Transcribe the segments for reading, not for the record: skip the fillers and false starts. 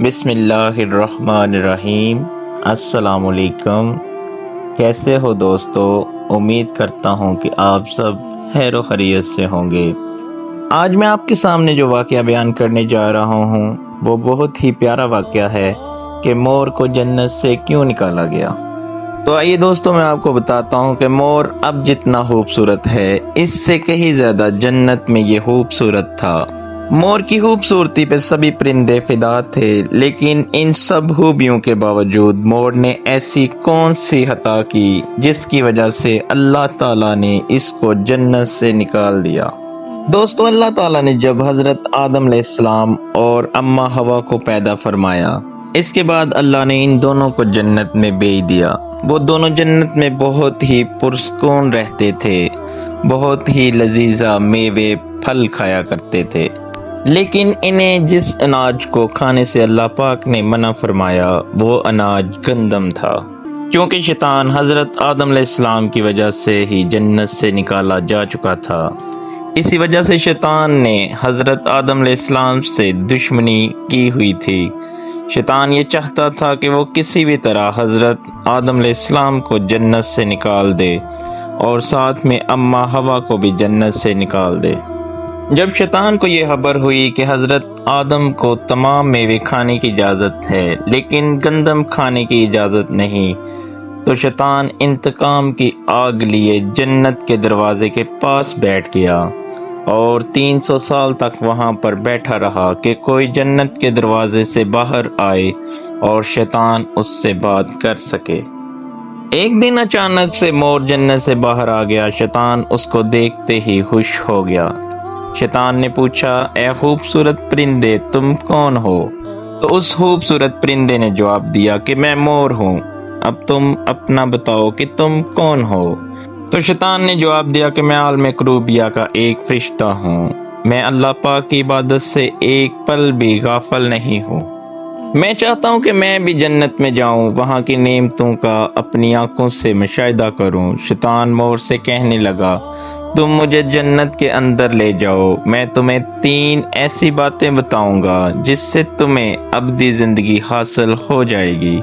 بسم اللہ الرحمن الرحیم۔ السلام علیکم، کیسے ہو دوستو؟ امید کرتا ہوں کہ آپ سب خیر و خیریت سے ہوں گے۔ آج میں آپ کے سامنے جو واقعہ بیان کرنے جا رہا ہوں وہ بہت ہی پیارا واقعہ ہے کہ مور کو جنت سے کیوں نکالا گیا۔ تو آئیے دوستو، میں آپ کو بتاتا ہوں کہ مور اب جتنا خوبصورت ہے اس سے کہیں زیادہ جنت میں یہ خوبصورت تھا۔ مور کی خوبصورتی پہ سبھی پرندے فدا تھے، لیکن ان سب خوبیوں کے باوجود مور نے ایسی کون سی خطا کی جس کی وجہ سے اللہ تعالیٰ نے اس کو جنت سے نکال دیا۔ دوستو، اللہ تعالیٰ نے جب حضرت آدم علیہ السلام اور اماں حوا کو پیدا فرمایا، اس کے بعد اللہ نے ان دونوں کو جنت میں بھیج دیا۔ وہ دونوں جنت میں بہت ہی پرسکون رہتے تھے، بہت ہی لذیذہ میوے پھل کھایا کرتے تھے، لیکن انہیں جس اناج کو کھانے سے اللہ پاک نے منع فرمایا وہ اناج گندم تھا، کیونکہ شیطان حضرت آدم علیہ السلام کی وجہ سے ہی جنت سے نکالا جا چکا تھا۔ اسی وجہ سے شیطان نے حضرت آدم علیہ السلام سے دشمنی کی ہوئی تھی۔ شیطان یہ چاہتا تھا کہ وہ کسی بھی طرح حضرت آدم علیہ السلام کو جنت سے نکال دے اور ساتھ میں اماں حوا کو بھی جنت سے نکال دے۔ جب شیطان کو یہ خبر ہوئی کہ حضرت آدم کو تمام میوے کھانے کی اجازت ہے لیکن گندم کھانے کی اجازت نہیں، تو شیطان انتقام کی آگ لیے جنت کے دروازے کے پاس بیٹھ گیا اور 300 سال تک وہاں پر بیٹھا رہا کہ کوئی جنت کے دروازے سے باہر آئے اور شیطان اس سے بات کر سکے۔ ایک دن اچانک سے مور جنت سے باہر آ گیا۔ شیطان اس کو دیکھتے ہی خوش ہو گیا۔ شیطان نے پوچھا، اے خوبصورت پرندے، تم کون ہو؟ تو اس خوبصورت پرندے نے جواب دیا کہ میں مور ہوں، اب تم اپنا بتاؤ کہ تم کون ہو؟ تو شیطان نے جواب دیا کہ میں عالم کروبیہ کا ایک فرشتہ ہوں، میں اللہ پاک کی عبادت سے ایک پل بھی غافل نہیں ہوں، میں چاہتا ہوں کہ میں بھی جنت میں جاؤں، وہاں کی نعمتوں کا اپنی آنکھوں سے مشاہدہ کروں۔ شیطان مور سے کہنے لگا، تم مجھے جنت کے اندر لے جاؤ، میں تمہیں 3 ایسی باتیں بتاؤں گا جس سے تمہیں ابدی زندگی حاصل ہو جائے گی،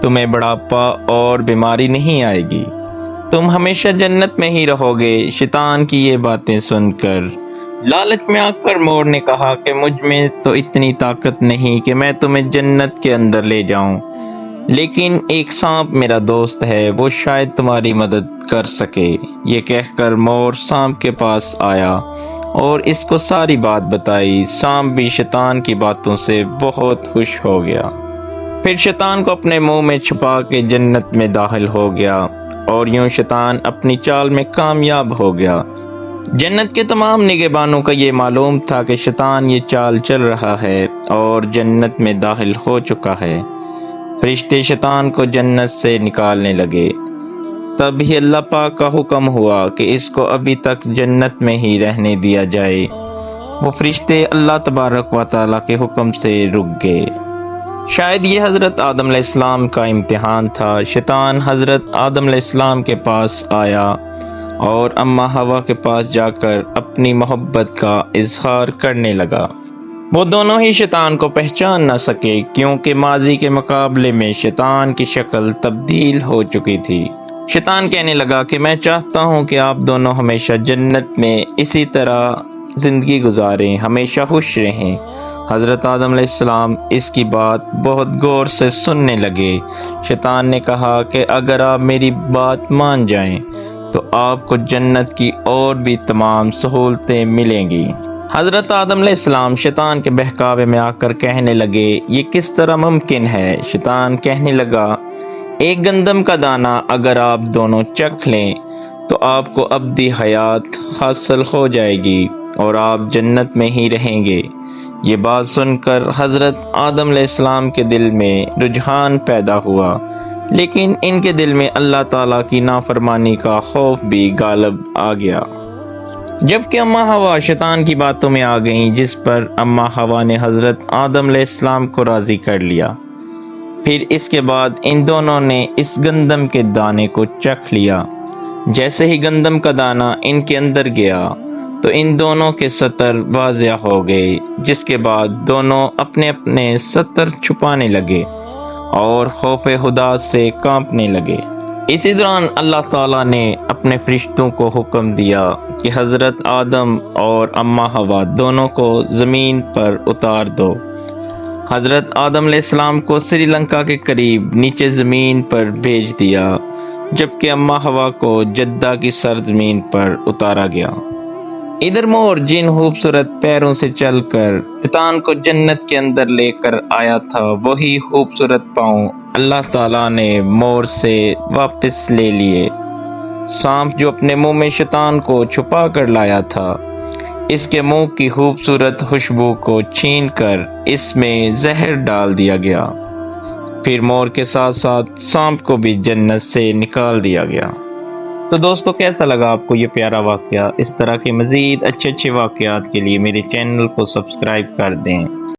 تمہیں بڑھاپا اور بیماری نہیں آئے گی، تم ہمیشہ جنت میں ہی رہو گے۔ شیطان کی یہ باتیں سن کر لالچ میں آ کر مور نے کہا کہ مجھ میں تو اتنی طاقت نہیں کہ میں تمہیں جنت کے اندر لے جاؤں، لیکن ایک سانپ میرا دوست ہے، وہ شاید تمہاری مدد کر سکے۔ یہ کہہ کر مور سانپ کے پاس آیا اور اس کو ساری بات بتائی۔ سانپ بھی شیطان کی باتوں سے بہت خوش ہو گیا، پھر شیطان کو اپنے منہ میں چھپا کے جنت میں داخل ہو گیا اور یوں شیطان اپنی چال میں کامیاب ہو گیا۔ جنت کے تمام نگہبانوں کا یہ معلوم تھا کہ شیطان یہ چال چل رہا ہے اور جنت میں داخل ہو چکا ہے۔ فرشتے شیطان کو جنت سے نکالنے لگے، تب ہی اللہ پاک کا حکم ہوا کہ اس کو ابھی تک جنت میں ہی رہنے دیا جائے۔ وہ فرشتے اللہ تبارک و تعالیٰ کے حکم سے رک گئے۔ شاید یہ حضرت آدم علیہ السلام کا امتحان تھا۔ شیطان حضرت آدم علیہ السلام کے پاس آیا اور اماں حوا کے پاس جا کر اپنی محبت کا اظہار کرنے لگا۔ وہ دونوں ہی شیطان کو پہچان نہ سکے، کیونکہ ماضی کے مقابلے میں شیطان کی شکل تبدیل ہو چکی تھی۔ شیطان کہنے لگا کہ میں چاہتا ہوں کہ آپ دونوں ہمیشہ جنت میں اسی طرح زندگی گزاریں، ہمیشہ خوش رہیں۔ حضرت آدم علیہ السلام اس کی بات بہت غور سے سننے لگے۔ شیطان نے کہا کہ اگر آپ میری بات مان جائیں تو آپ کو جنت کی اور بھی تمام سہولتیں ملیں گی۔ حضرت آدم علیہ السلام شیطان کے بہکاوے میں آ کر کہنے لگے، یہ کس طرح ممکن ہے؟ شیطان کہنے لگا، ایک گندم کا دانہ اگر آپ دونوں چکھ لیں تو آپ کو ابدی حیات حاصل ہو جائے گی اور آپ جنت میں ہی رہیں گے۔ یہ بات سن کر حضرت آدم علیہ السلام کے دل میں رجحان پیدا ہوا، لیکن ان کے دل میں اللہ تعالیٰ کی نافرمانی کا خوف بھی غالب آ گیا۔ جبکہ اماں حوا شیطان کی باتوں میں آ گئیں، جس پر اماں حوا نے حضرت آدم علیہ السلام کو راضی کر لیا۔ پھر اس کے بعد ان دونوں نے اس گندم کے دانے کو چکھ لیا۔ جیسے ہی گندم کا دانہ ان کے اندر گیا تو ان دونوں کے سطر واضح ہو گئے، جس کے بعد دونوں اپنے اپنے سطر چھپانے لگے اور خوف خدا سے کانپنے لگے۔ اسی دوران اللہ تعالیٰ نے اپنے فرشتوں کو حکم دیا کہ حضرت آدم اور اماں حوا دونوں کو زمین پر اتار دو۔ حضرت آدم علیہ السلام کو سری لنکا کے قریب نیچے زمین پر بھیج دیا، جبکہ اماں حوا کو جدہ کی سرزمین پر اتارا گیا۔ ادھر مور جن خوبصورت پیروں سے چل کر شیطان کو جنت کے اندر لے کر آیا تھا، وہی خوبصورت پاؤں اللہ تعالیٰ نے مور سے واپس لے لیے۔ سانپ جو اپنے منہ میں شیطان کو چھپا کر لایا تھا، اس کے منہ کی خوبصورت خوشبو کو چھین کر اس میں زہر ڈال دیا گیا، پھر مور کے ساتھ ساتھ سانپ کو بھی جنت سے نکال دیا گیا۔ تو دوستو، کیسا لگا آپ کو یہ پیارا واقعہ؟ اس طرح کے مزید اچھے واقعات کے لیے میرے چینل کو سبسکرائب کر دیں۔